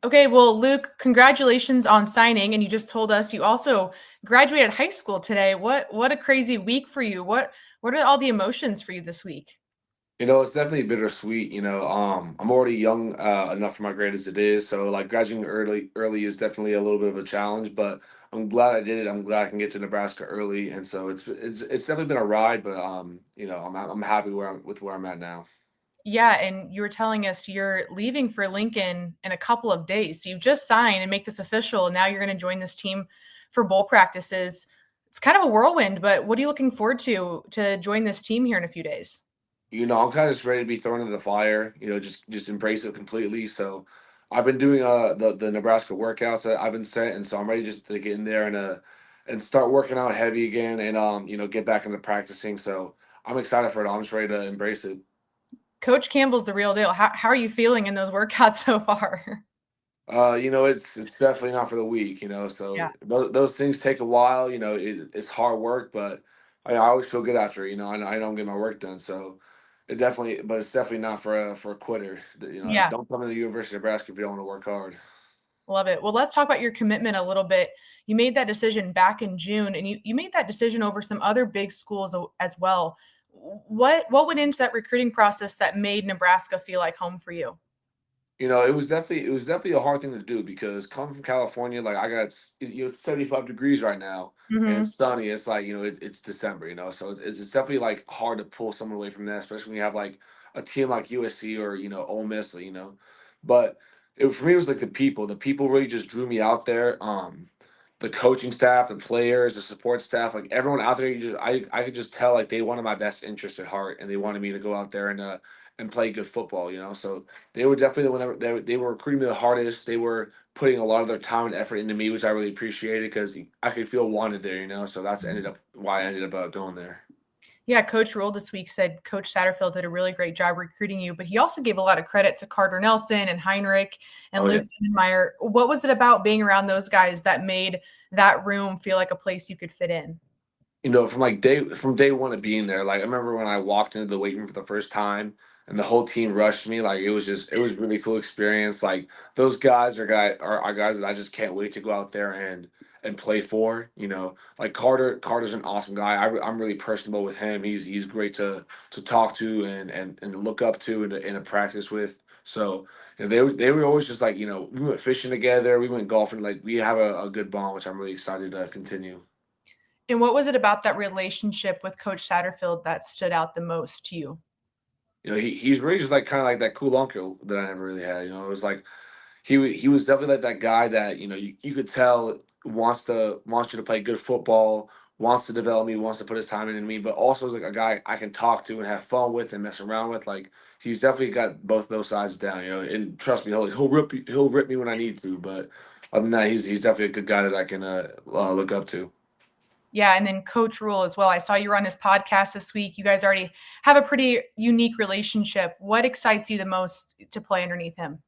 Okay, well, Luke, congratulations on signing, and you just told us you also graduated high school today. What a crazy week for you. What are all the emotions for you this week? It's definitely bittersweet. I'm already young enough for my grade as it is, so like graduating early is definitely a little bit of a challenge. But I'm glad I did it. I'm glad I can get to Nebraska early, and so it's definitely been a ride. But I'm happy with where I'm at now. Yeah, and you were telling us you're leaving for Lincoln in a couple of days. So you just signed and make this official, and now you're going to join this team for bowl practices. It's kind of a whirlwind, but what are you looking forward to join this team here in a few days? I'm kind of just ready to be thrown into the fire. Just embrace it completely. So I've been doing the Nebraska workouts that I've been sent, and so I'm ready just to get in there and start working out heavy again, and get back into practicing. So I'm excited for it. I'm just ready to embrace it. Coach Campbell's the real deal. How are you feeling in those workouts so far? It's definitely not for the weak. So Yeah. those things take a while. It's hard work, but I always feel good after. I don't get my work done, so but it's definitely not for a quitter. Yeah. Don't come to the University of Nebraska if you don't want to work hard. Love it. Well, let's talk about your commitment a little bit. You made that decision back in June, and you made that decision over some other big schools as well. What went into that recruiting process that made Nebraska feel like home for you? It was definitely a hard thing to do because coming from California, like it's 75 degrees right now and Hmm. it's sunny. It's like it's December, so it's definitely like hard to pull someone away from that, especially when you have like a team like USC or Ole Miss, But for me, it was like the people. The people really just drew me out there. The coaching staff, the players, the support staff, like everyone out there, I could just tell like they wanted my best interest at heart and they wanted me to go out there and play good football, So they were definitely the one that they were recruiting me the hardest. They were putting a lot of their time and effort into me, which I really appreciated because I could feel wanted there, So that's ended up why I ended up going there. Yeah, Coach Rule this week said Coach Satterfield did a really great job recruiting you, but he also gave a lot of credit to Carter Nelson and Heinrich and Oh Luke yeah. Meyer. What was it about being around those guys that made that room feel like a place you could fit in? From day one of being there, like I remember when I walked into the weight room for the first time and the whole team rushed me, like it was a really cool experience. Like those guys are guys that I just can't wait to go out there and play for. Like Carter's an awesome guy. I'm really personable with him. He's great to talk to and look up to and to practice with. So they were always just like we went fishing together, we went golfing, like we have a good bond, which I'm really excited to continue. And what was it about that relationship with Coach Satterfield that stood out the most to you? He's really just like kind of like that cool uncle that I never really had. It was like he was definitely like that guy that you could tell wants you to play good football, wants to develop me, wants to put his time into me, but also is like a guy I can talk to and have fun with and mess around with. Like he's definitely got both those sides down. And trust me, he'll rip me when I need to. But other than that, he's definitely a good guy that I can look up to. Yeah, and then Coach Rule as well. I saw you were on his podcast this week. You guys already have a pretty unique relationship. What excites you the most to play underneath him?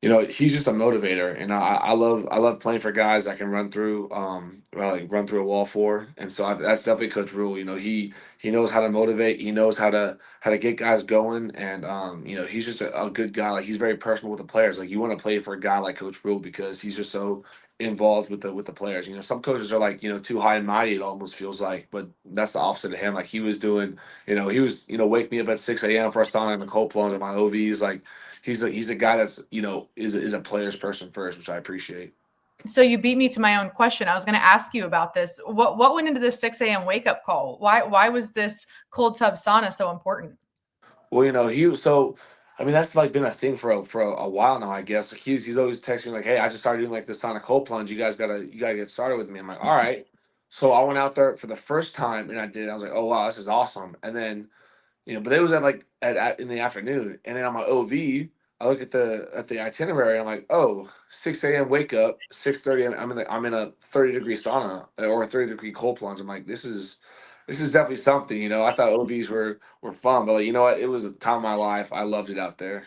He's just a motivator, and I love playing for guys I can like run through a wall for, and so that's definitely Coach Rule. He knows how to motivate, he knows how to get guys going, and he's just a good guy. Like he's very personal with the players. Like you want to play for a guy like Coach Rule because he's just so involved with the players. Some coaches are like too high and mighty. It almost feels like, but that's the opposite of him. Like he was doing, he was wake me up at 6 a.m. for a sauna and a cold plunge at my OVs, like. He's a guy that's is a player's person first, which I appreciate. So you beat me to my own question. I was going to ask you about this. What went into this 6 a.m. wake up call? Why was this cold tub sauna so important? Well, he so I mean that's like been a thing for a while now, I guess. Like he's always texting me like, "Hey, I just started doing like this Sonic cold plunge. You gotta get started with me." I'm like, "All right." So I went out there for the first time and I did. I was like, "Oh wow, this is awesome." And then but it was at like at in the afternoon, and then on my OV, I look at the itinerary. And I'm like, oh, 6 a.m. wake up, 6:30. I'm in a 30-degree sauna or a 30-degree cold plunge. I'm like, this is definitely something. I thought OVs were fun, but like, you know what? It was a time of my life. I loved it out there.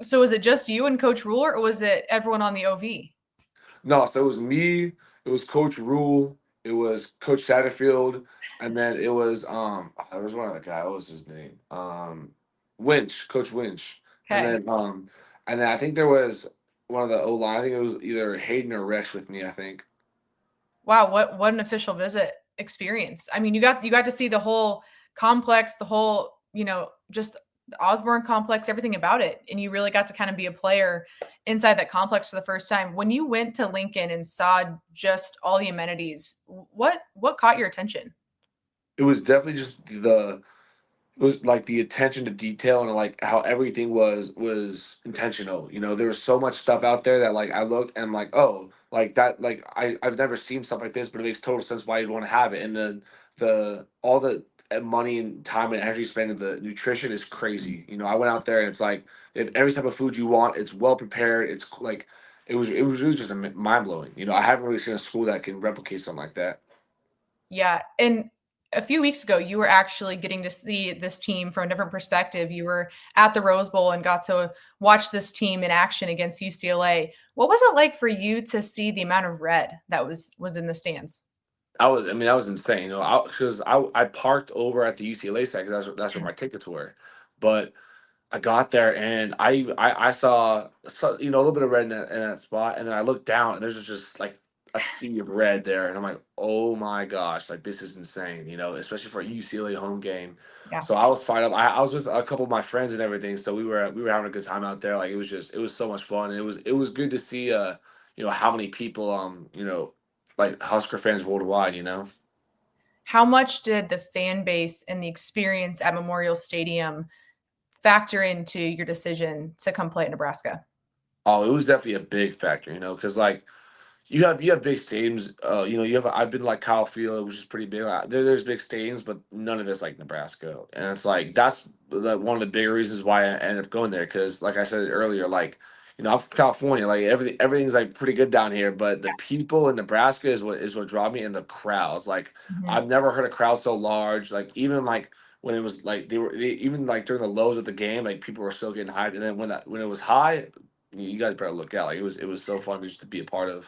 So was it just you and Coach Ruler, or was it everyone on the OV? No, so it was me, it was Coach Rule, it was Coach Satterfield, and then it was there was one other guy. What was his name? Winch, Coach Winch, and Okay. then um, and then I think there was one of the O line. I think it was either Hayden or Rex with me. I think. Wow, what an official visit experience. I mean, you got to see the whole complex, the whole, just the Osborne complex, everything about it. And you really got to kind of be a player inside that complex for the first time. When you went to Lincoln and saw just all the amenities, what caught your attention? It was definitely just the it was like the attention to detail and like how everything was intentional. There was so much stuff out there that like I looked and I'm like, oh, like that, like I've never seen stuff like this, but it makes total sense why you'd want to have it. And then the all the money and time and energy spent in the nutrition is crazy. I went out there and it's like they have every type of food you want. It's well prepared. It's like it was really just mind blowing. I haven't really seen a school that can replicate something like that. Yeah, and a few weeks ago, you were actually getting to see this team from a different perspective. You were at the Rose Bowl and got to watch this team in action against UCLA. What was it like for you to see the amount of red that was in the stands? I mean, that was insane. Because I parked over at the UCLA side because that's where my tickets were, but I got there and I saw a little bit of red in that spot, and then I looked down and there's just like a sea of red there, and I'm like, oh my gosh, like this is insane, especially for a UCLA home game. Yeah. So I was fired up. I was with a couple of my friends and everything, so we were having a good time out there. Like it was so much fun. And it was good to see how many people like Husker fans worldwide. How much did the fan base and the experience at Memorial Stadium factor into your decision to come play at Nebraska? Oh, it was definitely a big factor, because like you have big stadiums. I've been like Kyle Field, which is pretty big. There's big stadiums, but none of this like Nebraska. And it's like that's one of the bigger reasons why I ended up going there. Because like I said earlier, like I'm from California, like everything's like pretty good down here. But the people in Nebraska is what draw me, and the crowds. Like Mhm. I've never heard a crowd so large. Like even like when it was like even like during the lows of the game, like people were still getting hyped. And then when it was high, you guys better look out. Like it was so fun just to be a part of.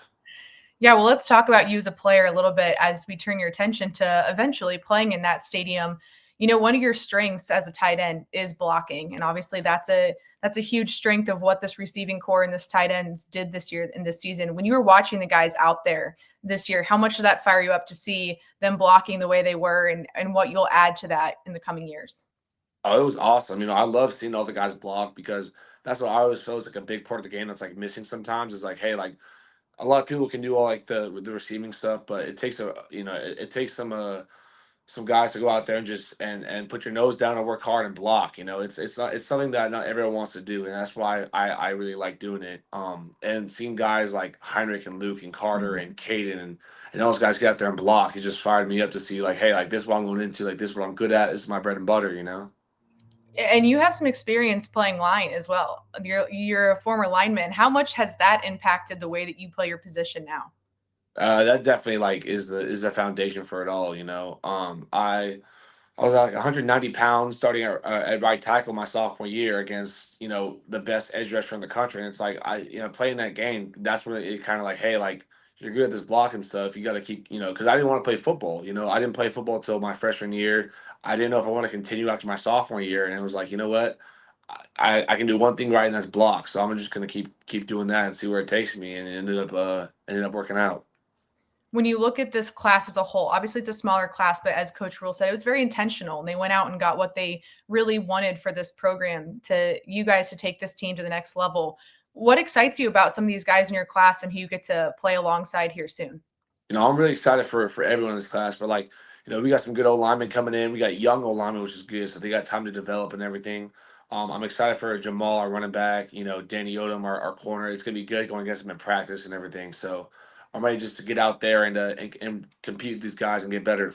Yeah, well, let's talk about you as a player a little bit as we turn your attention to eventually playing in that stadium. One of your strengths as a tight end is blocking, and obviously that's a huge strength of what this receiving core and this tight ends did this year in this season. When you were watching the guys out there this year, how much did that fire you up to see them blocking the way they were, and what you'll add to that in the coming years? Oh, it was awesome. I love seeing all the guys block because that's what I always feel is like a big part of the game that's like missing sometimes is like, hey, like a lot of people can do all like the receiving stuff, but it takes it takes some guys to go out there and just and put your nose down and work hard and block. It's something that not everyone wants to do, and that's why I really like doing it. And seeing guys like Heinrich and Luke and Carter and Caden and those guys get out there and block, it just fired me up to see like, hey, like this is what I'm going into, like this is what I'm good at, this is my bread and butter. And you have some experience playing line as well. You're a former lineman. How much has that impacted the way that you play your position now? That definitely like is the foundation for it all. I was like 190 pounds starting at right tackle my sophomore year against the best edge rusher in the country, and it's like playing that game. That's when it kind of like, hey, like you're good at this blocking stuff. You got to keep because I didn't want to play football. I didn't play football until my freshman year. I didn't know if I want to continue after my sophomore year, and it was like, you know what, I can do one thing right, and that's block. So I'm just gonna keep doing that and see where it takes me, and it ended up working out. When you look at this class as a whole, obviously it's a smaller class, but as Coach Rule said, it was very intentional. And they went out and got what they really wanted for this program to you guys to take this team to the next level. What excites you about some of these guys in your class and who you get to play alongside here soon? I'm really excited for everyone in this class, but like, we got some good old linemen coming in. We got young old linemen, which is good, so they got time to develop and everything. I'm excited for Jamal, our running back. Danny Odom, our corner. It's gonna be good going against him in practice and everything. So I'm ready just to get out there and compete with these guys and get better.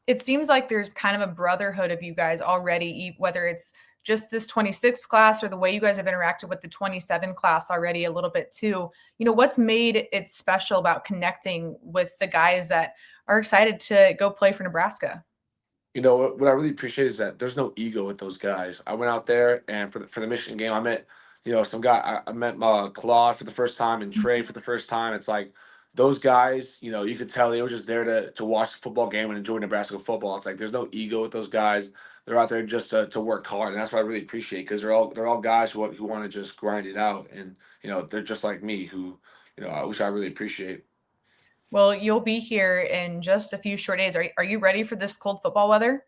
It seems like there's kind of a brotherhood of you guys already, whether it's just this 26 class or the way you guys have interacted with the 27 class already a little bit too. What's made it special about connecting with the guys that are excited to go play for Nebraska? What I really appreciate is that there's no ego with those guys. I went out there and for the Michigan game, I met some guy. I met Claude for the first time and Trey for the first time. It's like those guys, you know, you could tell they were just there to watch the football game and enjoy Nebraska football. It's like there's no ego with those guys. They're out there just to work hard, and that's what I really appreciate because they're all guys who want to just grind it out, and you know they're just like me who, you know, which I really appreciate. Well, you'll be here in just a few short days. Are you ready for this cold football weather?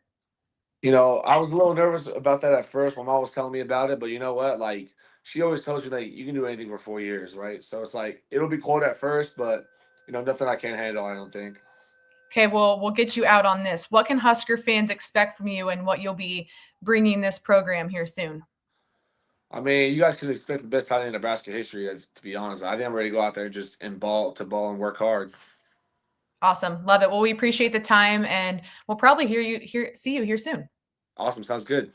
You know, I was a little nervous about that at first. My mom was telling me about it, but you know what? Like, she always tells me like you can do anything for 4 years, right? So it's like it'll be cold at first, but you know, nothing I can't handle. I don't think. Okay, well, we'll get you out on this. What can Husker fans expect from you and what you'll be bringing this program here soon? I mean, you guys can expect the best tight end in Nebraska history. To be honest, I think I'm ready to go out there just and ball and work hard. Awesome. Love it. Well, we appreciate the time and we'll probably see you here soon. Awesome, sounds good.